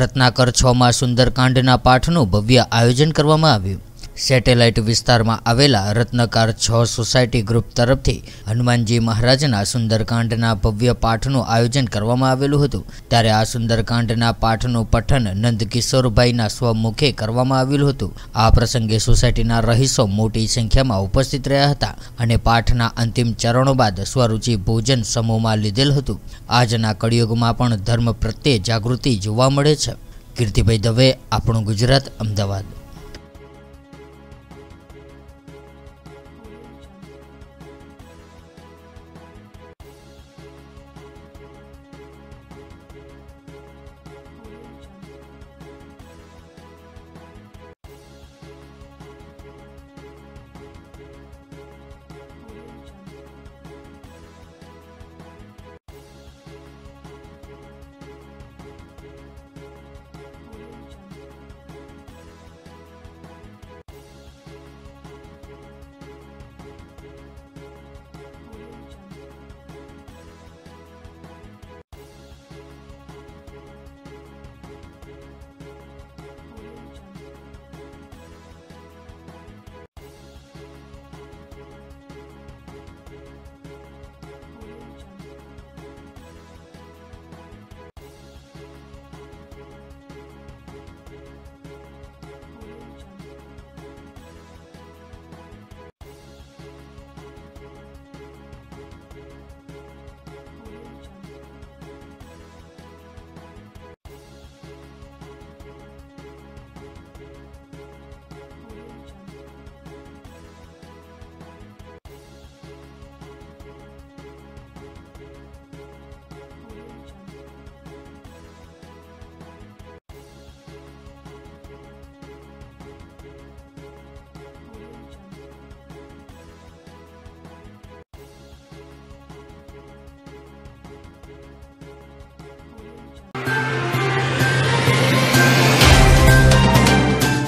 રત્નાકર 6 માં સુંદરકાંડના પાઠનું ભવ્ય આયોજન કરવામાં આવ્યું। સેટેલાઇટ વિસ્તારમાં આવેલા રત્નાકર 6 સોસાયટી ગ્રુપ તરફથી હનુમાનજી મહારાજના સુંદરકાંડના ભવ્ય પાઠનું આયોજન કરવામાં આવેલું હતું। ત્યારે આ સુંદરકાંડના પાઠનું પઠન નંદકિશોરભાઈના સ્વમુખે કરવામાં આવેલું હતું। આ પ્રસંગે સોસાયટીના રહીશો મોટી સંખ્યામાં ઉપસ્થિત રહ્યા હતા અને પાઠના અંતિમ ચરણો બાદ સ્વરૂચિ ભોજન સમૂહમાં લીધેલ હતું। આજના કળિયુગમાં પણ ધર્મ પ્રત્યે જાગૃતિ જોવા મળે છે। કીર્તિભાઈ દવે, આપણું ગુજરાત, અમદાવાદ।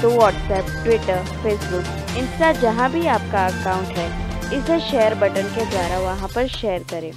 तो व्हाट्सएप, ट्विटर, फेसबुक, इंस्टा जहाँ भी आपका अकाउंट है, इसे शेयर बटन के द्वारा वहाँ पर शेयर करें।